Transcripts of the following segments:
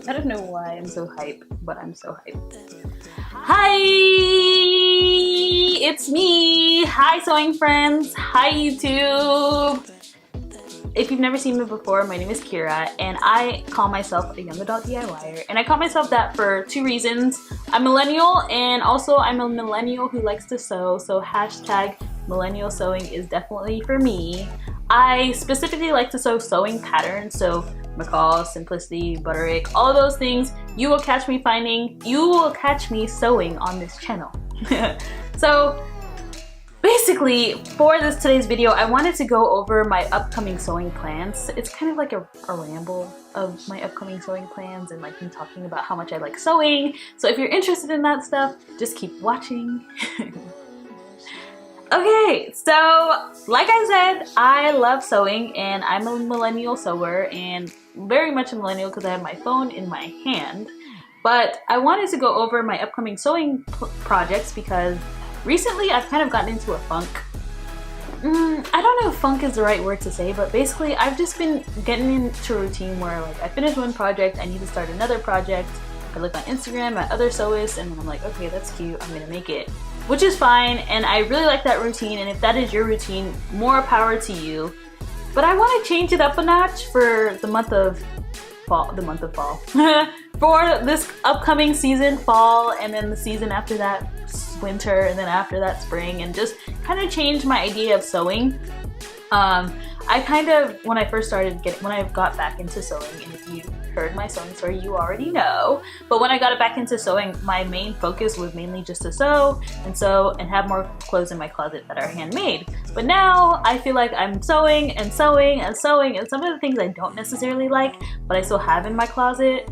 I don't know why I'm so hype, but I'm so hyped. Hi! It's me! Hi sewing friends! Hi YouTube! If you've never seen me before, my name is Khira and I call myself a young adult DIYer. And I call myself that for two reasons. I'm millennial and also I'm a millennial who likes to sew, so hashtag millennial sewing is definitely for me. I specifically like to sew sewing patterns, so McCall, Simplicity, Butterick, all of those things you will catch me sewing on this channel. So basically, for today's video, I wanted to go over my upcoming sewing plans. It's kind of like a ramble of my upcoming sewing plans and like me talking about how much I like sewing. So if you're interested in that stuff, just keep watching. Okay, so like I said, I love sewing and I'm a millennial sewer and very much a millennial because I have my phone in my hand. But I wanted to go over my upcoming sewing projects because recently I've kind of gotten into a funk. I don't know if funk is the right word to say, but basically I've just been getting into a routine where like I finish one project, I need to start another project. I look on Instagram at other sewists and then I'm like, okay, that's cute, I'm gonna make it. Which is fine, and I really like that routine, and if that is your routine, more power to you. But I want to change it up a notch for the month of fall, for this upcoming season, fall, and then the season after that, winter, and then after that, spring, and just kind of change my idea of sewing. I kind of, when I got back into sewing, and if you heard my sewing story, you already know, but when I got back into sewing, my main focus was mainly just to sew and have more clothes in my closet that are handmade. But now I feel like I'm sewing and sewing and sewing, and some of the things I don't necessarily like, but I still have in my closet,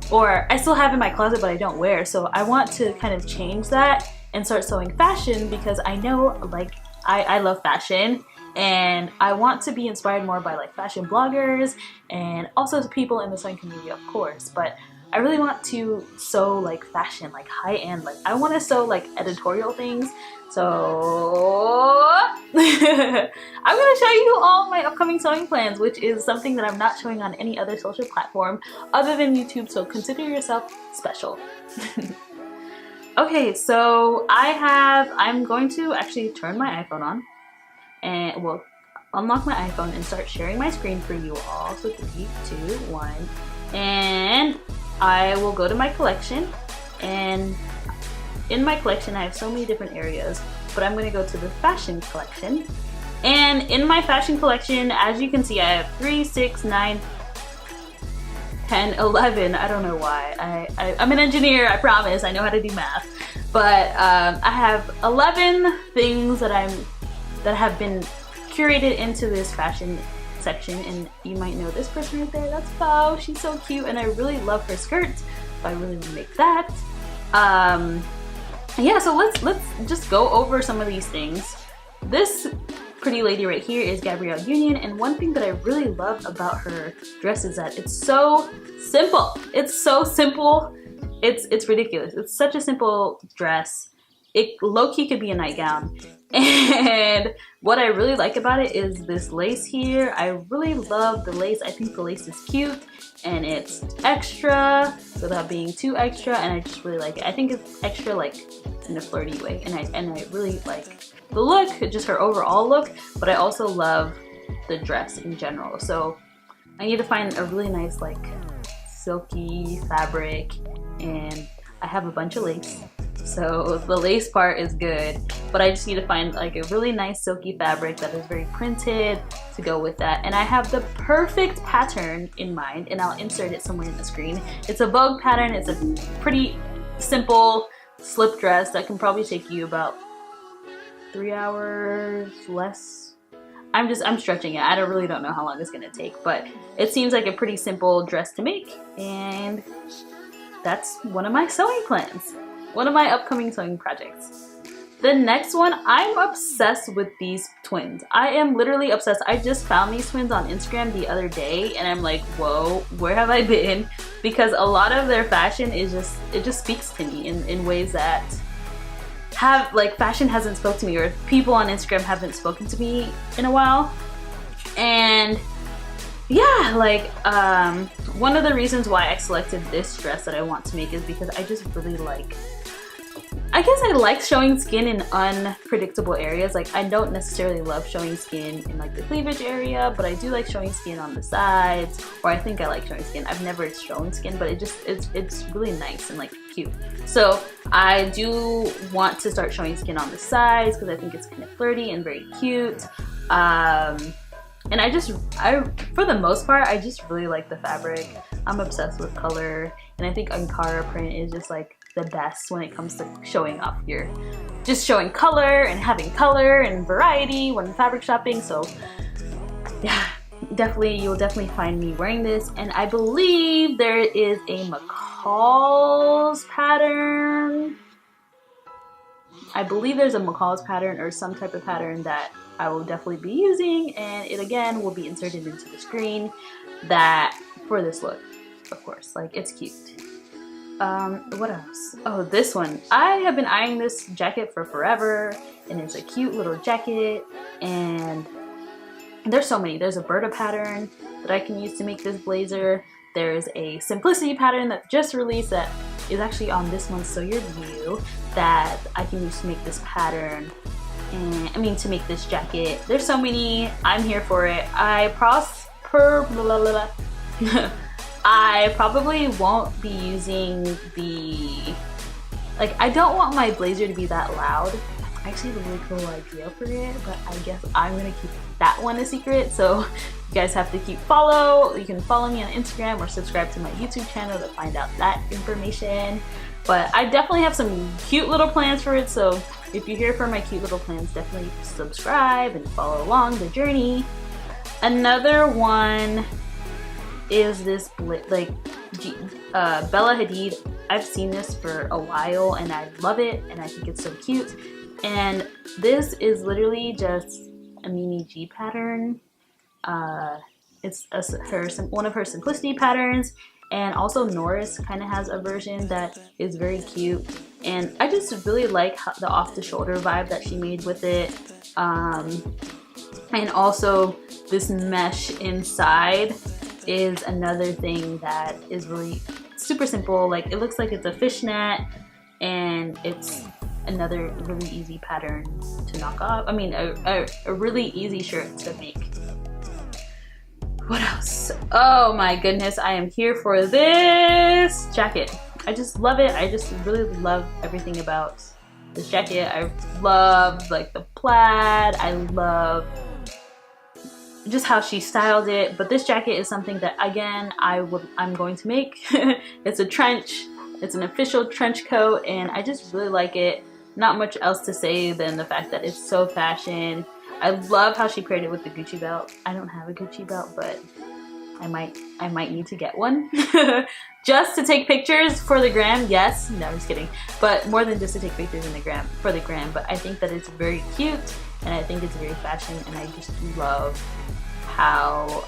or I still have in my closet but I don't wear. So I want to kind of change that and start sewing fashion because I know like I love fashion. And I want to be inspired more by like fashion bloggers and also people in the sewing community, of course. But I really want to sew like fashion, like high-end. Like I want to sew like editorial things. So I'm going to show you all my upcoming sewing plans, which is something that I'm not showing on any other social platform other than YouTube. So consider yourself special. Okay, so I'm going to actually turn my iPhone on. And we'll unlock my iPhone and start sharing my screen for you all. So 3, 2, 1. And I will go to my collection. And in my collection, I have so many different areas. But I'm going to go to the fashion collection. And in my fashion collection, as you can see, I have 3, 6, 9, 10, 11. I don't know why. I'm an engineer, I promise. I know how to do math. But I have 11 things that have been curated into this fashion section, and you might know this person right there. That's Bao. She's so cute, and I really love her skirts, so I really want to make that. Yeah, so let's just go over some of these things. This pretty lady right here is Gabrielle Union, and one thing that I really love about her dress is that it's so simple. It's so simple. It's ridiculous. It's such a simple dress. It low-key could be a nightgown. And what I really like about it is this lace here. I really love the lace. I think the lace is cute and it's extra without being too extra, and I just really like it. I think it's extra like in a flirty way, and I really like the look, just her overall look, but I also love the dress in general. So I need to find a really nice like silky fabric, and I have a bunch of lace. So the lace part is good, but I just need to find like a really nice silky fabric that is very printed to go with that. And I have the perfect pattern in mind, and I'll insert it somewhere in the screen. It's a Vogue pattern. It's a pretty simple slip dress that can probably take you about 3 hours less. I'm stretching it. I really don't know how long it's gonna take, but it seems like a pretty simple dress to make, and that's one of my sewing plans. One of my upcoming sewing projects. The next one, I'm obsessed with these twins. I am literally obsessed. I just found these twins on Instagram the other day, and I'm like, whoa, where have I been? Because a lot of their fashion is it just speaks to me in ways that fashion hasn't spoke to me, or people on Instagram haven't spoken to me in a while. And yeah, like one of the reasons why I selected this dress that I want to make is because I just really like, I guess I like showing skin in unpredictable areas. Like I don't necessarily love showing skin in like the cleavage area, but I do like showing skin on the sides, or I think I like showing skin. I've never shown skin, but it's really nice and like cute. So I do want to start showing skin on the sides because I think it's kind of flirty and very cute. And I for the most part, I just really like the fabric. I'm obsessed with color, and I think Ankara print is just like the best when it comes to showing off your, just showing color and having color and variety when fabric shopping. So yeah, you'll definitely find me wearing this. And I believe there is a McCall's pattern. I believe there's a McCall's pattern or some type of pattern that I will definitely be using, and it again will be inserted into the screen that for this look, of course. Like, it's cute. What else? Oh, this one. I have been eyeing this jacket for forever, and it's a cute little jacket, and there's so many. There's a Berta pattern that I can use to make this blazer. There's a Simplicity pattern that just released that is actually on this month's So Your View that I can use to make this pattern. And I mean, to make this jacket. There's so many. I'm here for it. I probably won't be using the, like, I don't want my blazer to be that loud. I actually have a really cool idea for it, but I guess I'm gonna keep that one a secret. So you guys have to keep follow. You can follow me on Instagram or subscribe to my YouTube channel to find out that information. But I definitely have some cute little plans for it, so if you're here for my cute little plans, definitely subscribe and follow along the journey. Another one is this Bella Hadid. I've seen this for a while and I love it, and I think it's so cute. And this is literally just a Mimi G pattern. It's one of her Simplicity patterns. And also Norris kind of has a version that is very cute, and I just really like the off-the-shoulder vibe that she made with it. And also this mesh inside is another thing that is really super simple. Like, it looks like it's a fishnet, and it's another really easy pattern to knock off. I mean, a really easy shirt to make. What else? Oh my goodness, I am here for this jacket. I just love it. I just really love everything about this jacket. I love like the plaid. I love just how she styled it. But this jacket is something that, again, I'm going to make. It's a trench. It's an official trench coat, and I just really like it. Not much else to say than the fact that it's so fashion. I love how she paired it with the Gucci belt. I don't have a Gucci belt, but I might need to get one. Just to take pictures for the gram. Yes, no, I'm just kidding. But more than just to take pictures for the gram. But I think that it's very cute, and I think it's very fashion, and I just love how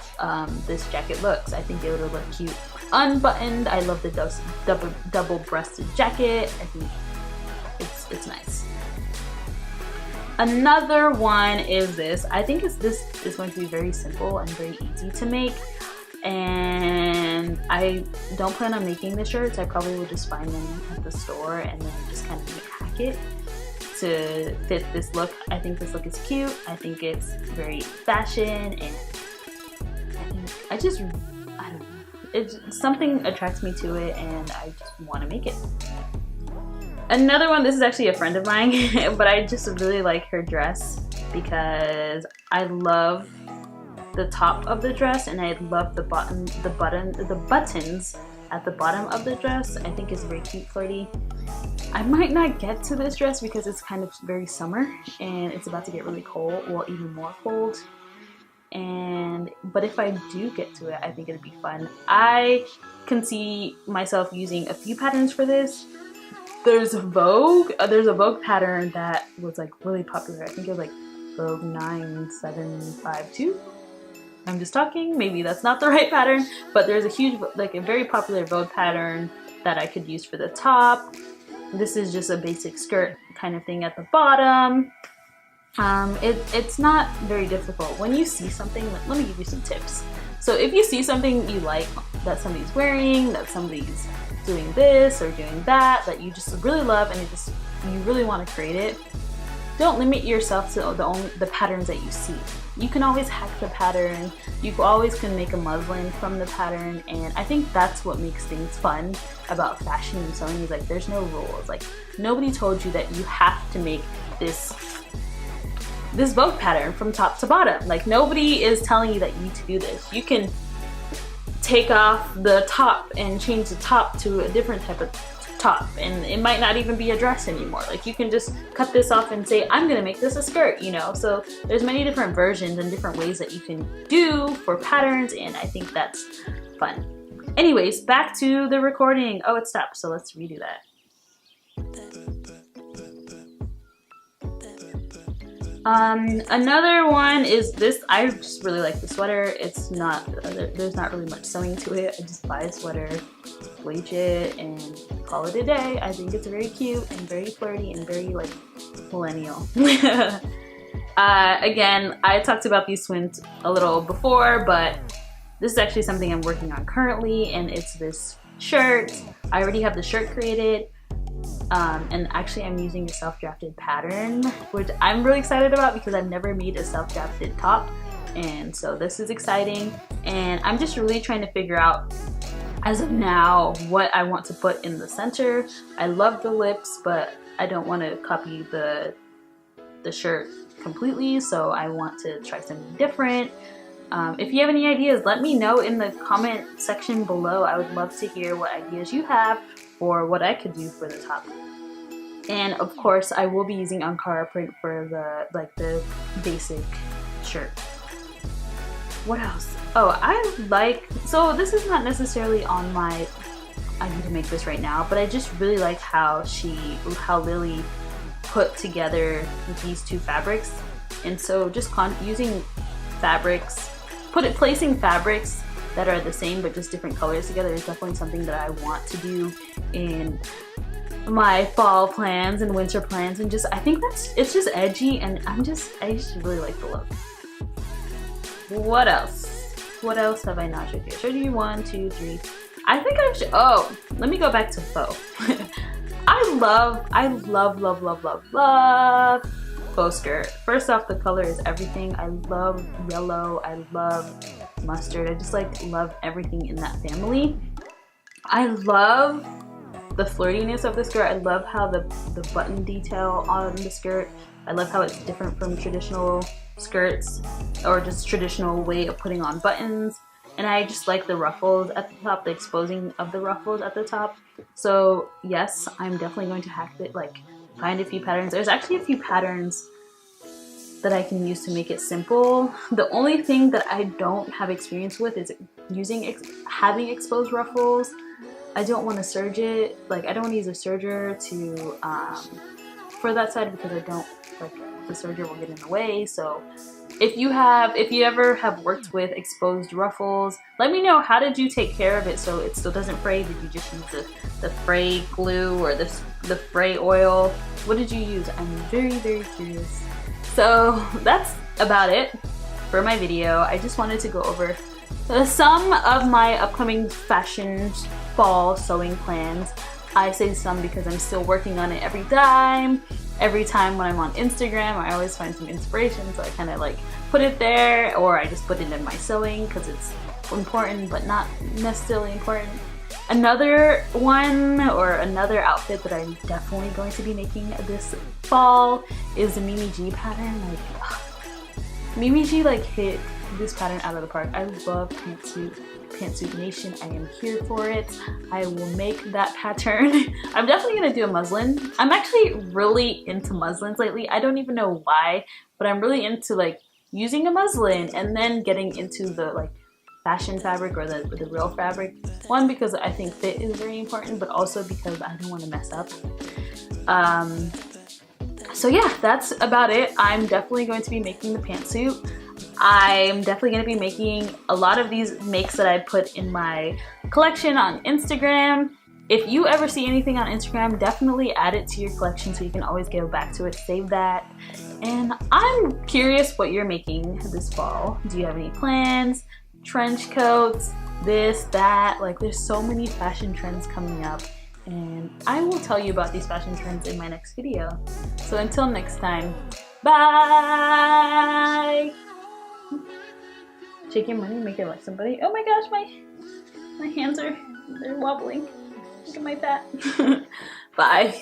this jacket looks. I think it would look cute unbuttoned. I love the double-breasted jacket. I think it's nice. Another one is this. I think this is going to be very simple and very easy to make, and I don't plan on making the shirts. I probably will just find them at the store and then just kind of hack it to fit this look. I think this look is cute. I think it's very fashion, and I don't know. It's something attracts me to it, and I just want to make it. Another one, this is actually a friend of mine, but I just really like her dress because I love the top of the dress, and I love the buttons at the bottom of the dress. I think it's very cute, flirty. I might not get to this dress because it's kind of very summer and it's about to get really cold, well, even more cold. But if I do get to it, I think it'd be fun. I can see myself using a few patterns for this. There's a Vogue pattern that was like really popular. I think it was like Vogue 9752. I'm just talking, maybe that's not the right pattern, but there's a huge, like a very popular Vogue pattern that I could use for the top. This is just a basic skirt kind of thing at the bottom. It's not very difficult. When you see something, let me give you some tips. So if you see something you like that somebody's wearing, that somebody's doing this or doing that, that you just really love and you really want to create it, don't limit yourself to the patterns that you see. You can always hack the pattern. You always can make a muslin from the pattern, and I think that's what makes things fun about fashion and sewing, is like there's no rules. Like nobody told you that you have to make this Vogue pattern from top to bottom. Like nobody is telling you that you need to do this. You can take off the top and change the top to a different type of top, and it might not even be a dress anymore. Like you can just cut this off and say, I'm gonna make this a skirt, you know? So there's many different versions and different ways that you can do for patterns, and I think that's fun. Anyways, back to the recording. Oh, it stopped, so let's redo that. Another one is this. I just really like the sweater. It's not, there's not really much sewing to it. I just buy a sweater, bleach it, and call it a day. I think it's very cute and very flirty and very like millennial. Again, I talked about these swins a little before, but this is actually something I'm working on currently, and it's this shirt. I already have the shirt created. And actually I'm using a self-drafted pattern, which I'm really excited about because I've never made a self-drafted top, and so this is exciting. And I'm just really trying to figure out, as of now, what I want to put in the center. I love the lips, but I don't want to copy the shirt completely, so I want to try something different. If you have any ideas, let me know in the comment section below. I would love to hear what ideas you have for what I could do for the top. And of course, I will be using Ankara print for the basic shirt. What else? Oh, so this is not necessarily on my, I need to make this right now, but I just really like how Lily put together these two fabrics. And so just using fabrics, placing fabrics that are the same but just different colors together is definitely something that I want to do in my fall plans and winter plans, and I think it's just edgy, and I just really like the look. What else? What else have I not showed you? I showed you 1, 2, 3. I think I've let me go back to faux. I love faux skirt. First off, the color is everything. I love yellow. I love mustard. I just love everything in that family. I love the flirtiness of the skirt. I love how the button detail on the skirt. I love how it's different from traditional skirts or just traditional way of putting on buttons. And I just like the ruffles at the top, the exposing of the ruffles at the top. So yes, I'm definitely going to hack it, find a few patterns. There's actually a few patterns that I can use to make it simple. The only thing that I don't have experience with is having exposed ruffles. I don't want to serge it. I don't want to use a serger for that side, because I don't the serger will get in the way. So if you ever have worked with exposed ruffles, let me know, how did you take care of it so it still doesn't fray? Did you just use the fray glue or the fray oil? What did you use? I'm very, very curious. So that's about it for my video. I just wanted to go over some of my upcoming fashion fall sewing plans. I say some because I'm still working on it every time. Every time when I'm on Instagram, I always find some inspiration, so I kind of put it there, or I just put it in my sewing because it's important but not necessarily important. Another one, or another outfit that I'm definitely going to be making this fall is the Mimi G pattern. Mimi G hit this pattern out of the park. I love Pantsuit Nation. I am here for it. I will make that pattern. I'm definitely gonna do a muslin. I'm actually really into muslins lately. I don't even know why, but I'm really into using a muslin and then getting into the fashion fabric, or the real fabric. One, because I think fit is very important, but also because I don't want to mess up. So yeah, that's about it. I'm definitely going to be making the pantsuit. I'm definitely going to be making a lot of these makes that I put in my collection on Instagram. If you ever see anything on Instagram, definitely add it to your collection so you can always go back to it, save that. And I'm curious what you're making this fall. Do you have any plans? trench coats, this, that. Like there's so many fashion trends coming up, and I will tell you about these fashion trends in my next video. So until next time, bye! Shake your money, make it like somebody. Oh my gosh, my hands they're wobbling. Look at my fat. Bye.